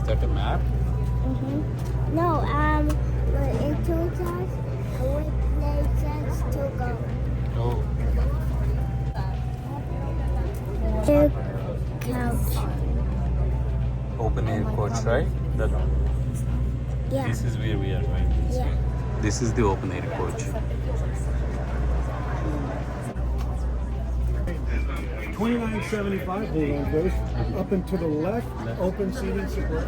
that a map? No, it told us what places to go. Oh. The couch. Open air coach, right? That, Yeah. this is where we are going. Yeah. This is the open air coach. 2975, hold on, Bruce. Up and to the left, open seating support.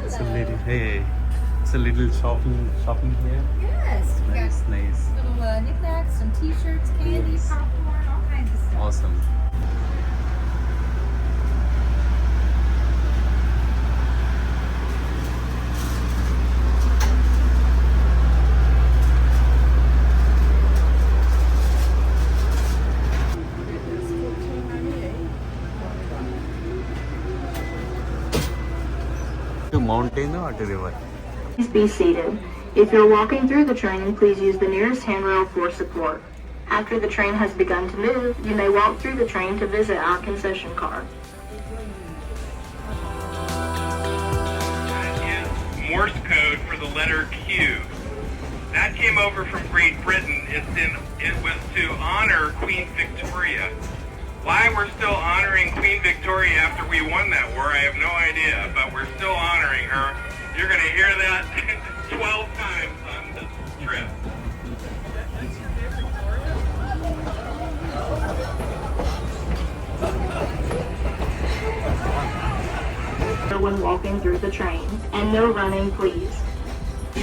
It's a little, hey, it's a little shopping here. Yes. We Nice, got nice. little knickknacks, some t-shirts, candy, Yes. popcorn, all kinds of stuff. Awesome. To mountain or to river? Please be seated. If you're walking through the train, please use the nearest handrail for support. After the train has begun to move, you may walk through the train to visit our concession car. That is Morse code for the letter Q. That came over from Great Britain. It was to honor Queen Victoria. Why we're still honoring Queen Victoria after we won that war, I have no idea, but we're still honoring her. You're going to hear that 12 times on this trip. When walking through the train, and no running, please.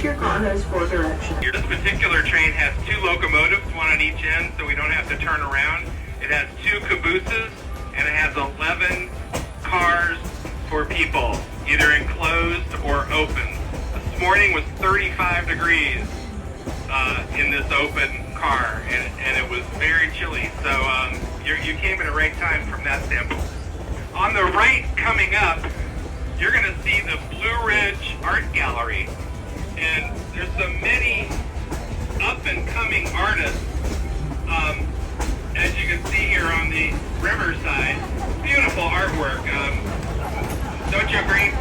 Your car knows for direction. This particular train has 2 locomotives, one on each end, so we don't have to turn around. It has 2 cabooses, and it has 11 cars for people, either enclosed or open. This morning was 35 degrees in this open car, and it was very chilly, so you came at the right time from that standpoint. On the right, coming up, you're going to see the Blue Ridge Art Gallery, and there's so many up-and-coming artists. As you can see here on the riverside, beautiful artwork. Don't you agree?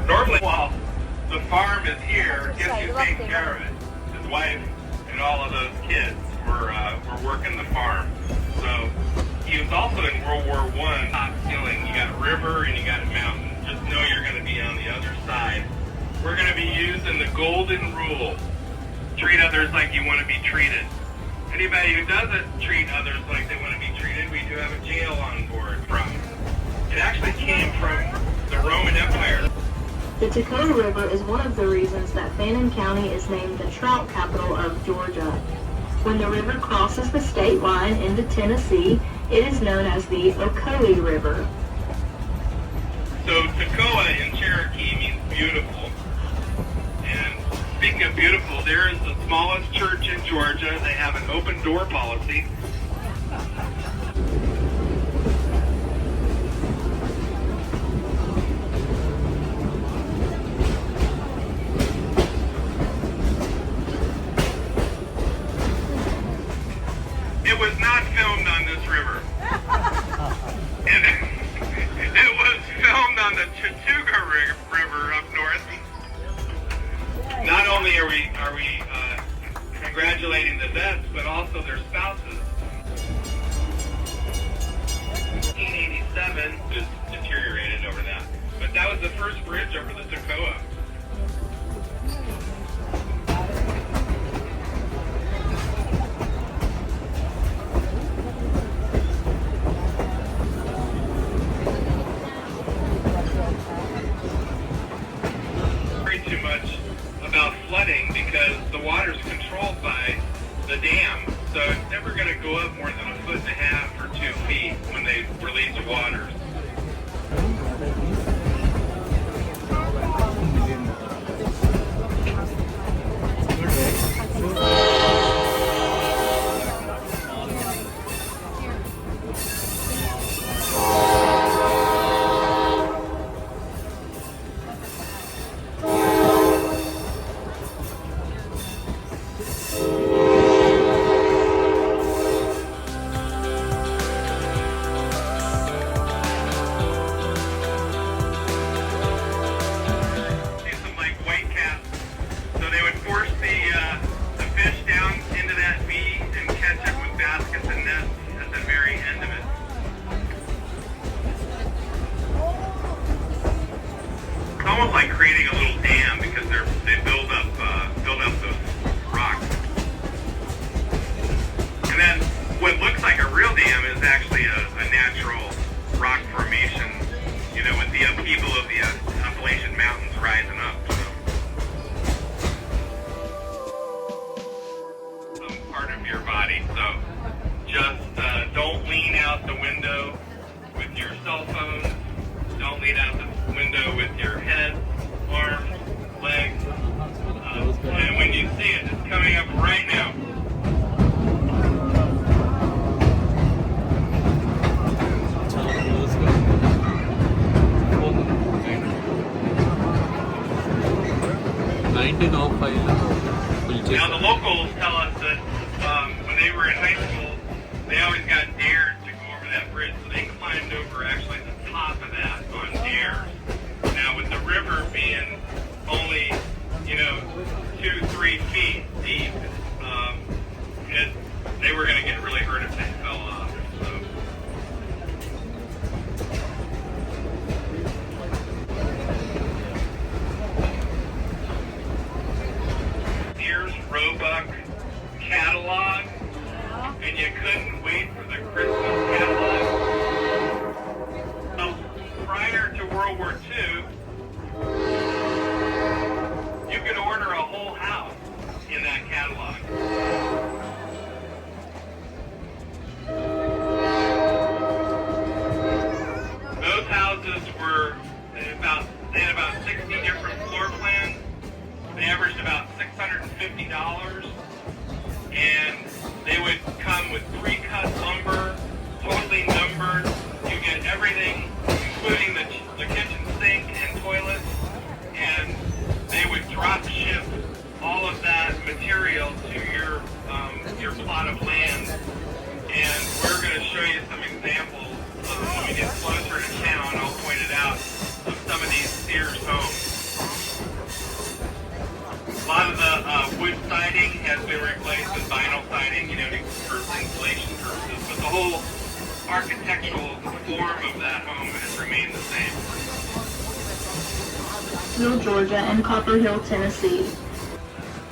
Normally, while the farm is here, guess who's taking care of it? His wife and all of those kids were working the farm. So he was also in World War I. Top ceiling. You got river and you got mountain. Just know you're going to be on the other side. We're going to be using the golden rule. Treat others like you want to be treated. Anybody who doesn't treat others like they want to be treated, we do have a jail on board from. It actually came from the Roman Empire. The Toccoa River is one of the reasons that Fannin County is named the trout capital of Georgia. When the river crosses the state line into Tennessee, it is known as the Toccoa River. So Toccoa in Cherokee means beautiful. And speaking of beautiful, there is the smallest church in Georgia. They have an open door policy. It was not filmed on this river. And it was filmed on the Toccoa River up north. Not only are we congratulating the vets, but also their spouses. 1887 just deteriorated over that. But that was the first bridge over the Toccoa. So it's never going to go up more than 1.5 feet or 2 feet when they release waters. Almost like creating a little dam because they build up those rocks. And then what looks like a real dam is actually a natural rock formation, you know, with the upheaval of the Appalachian Mountains rising up. So. Some part of your body. So just don't lean out the window with your cell phone. Don't lean out the window with your head, arms, legs, and when you see it, it's coming up right now. Now the locals tell us that when they were in high school, they always got dared to go over that bridge, so they climbed over actually the top of that on dares. Now with the river being only, 2-3 feet deep, they were going to get really hurt if they fell off. So. Sears Roebuck catalog, and you couldn't wait for the Christmas catalog. Prior to World War II, you could order a whole house in that catalog. Those houses were they had about 60 different floor plans. They averaged about $650, and they would come with pre-cut lumber, totally numbered. You get everything, including the kitchen sink and toilet, and they would drop ship all of that material to your plot of land. And we're going to show you some examples when we get closer to town. I'll point it out of some of these Sears homes. A lot of the wood siding has been replaced with vinyl siding, for insulation purposes, but the whole architectural form of that home has remained the same. Georgia, and Copper Hill, Tennessee.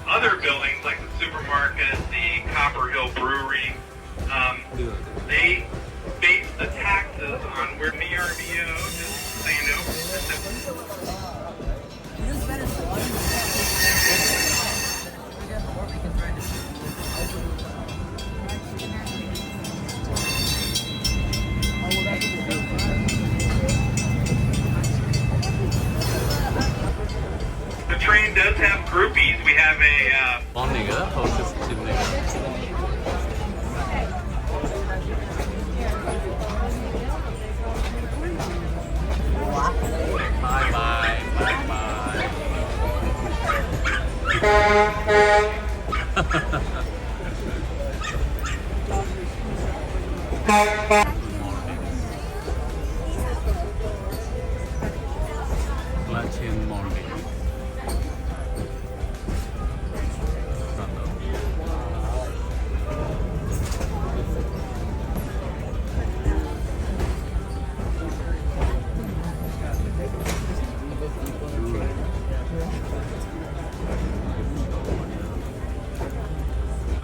Other buildings like the supermarket, the Copper Hill Brewery, they base the taxes on where VRBO, just so you know. The train does have groupies. We have a Morning, houses Bye bye. Appalachian Mountain.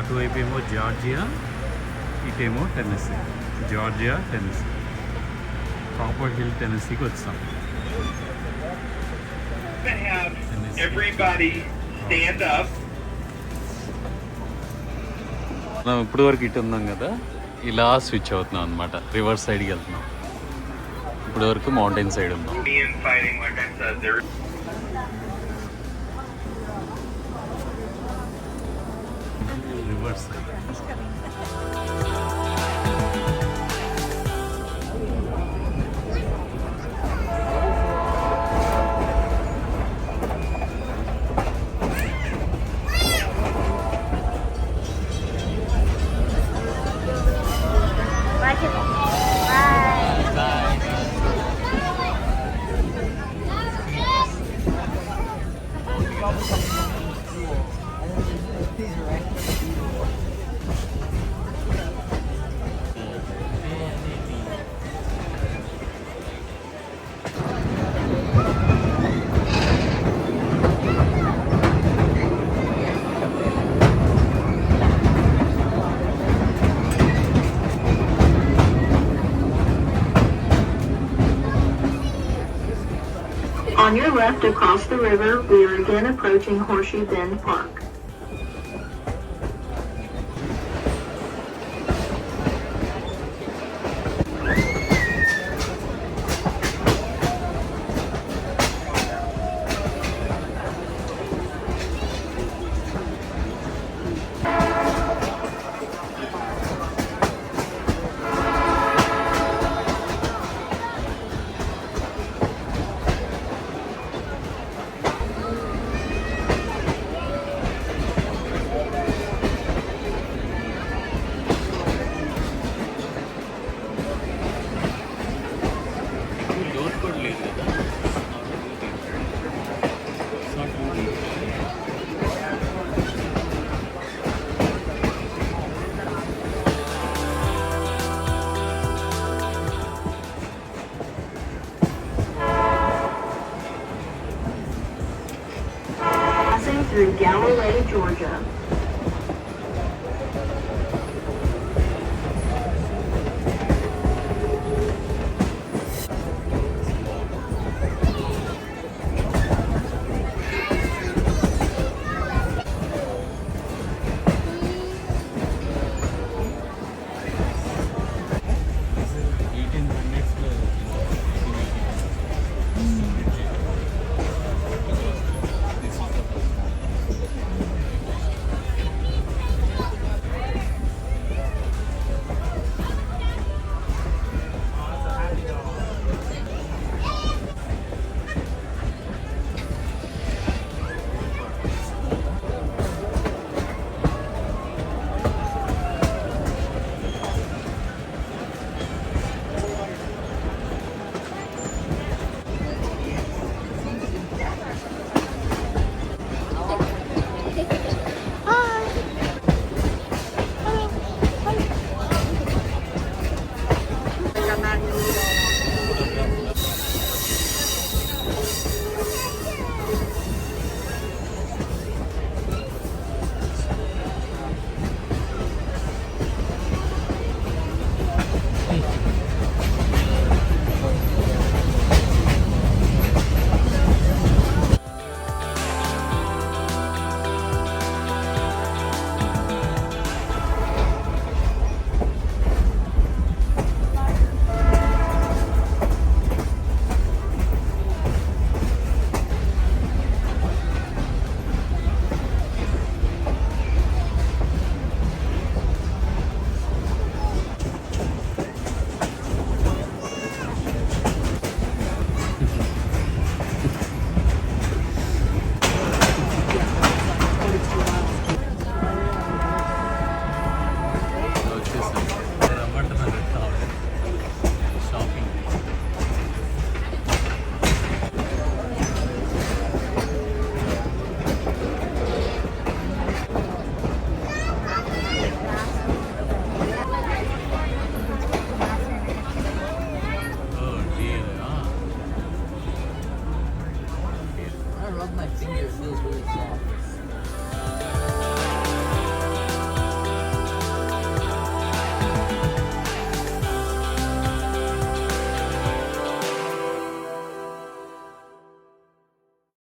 అటువైపేమో Georgia, ఇటేమో Tennessee. Georgia, Tennessee. Copper Hill, టెన్నెసీకి వచ్చాం. have everybody stand up. మనం ఇప్పుడు వరకు ఇటు ఉన్నాం కదా, ఇలా స్విచ్ అవుతున్నాం అనమాట, రివర్స్ సైడ్కి వెళ్తున్నాం. ఇప్పుడు వరకు మౌంటైన్ సైడ్ ఉన్నాం. Fighting, like I said, there reverse side. On your left across the river, we are again approaching Horseshoe Bend Park. Through Galilee, Georgia.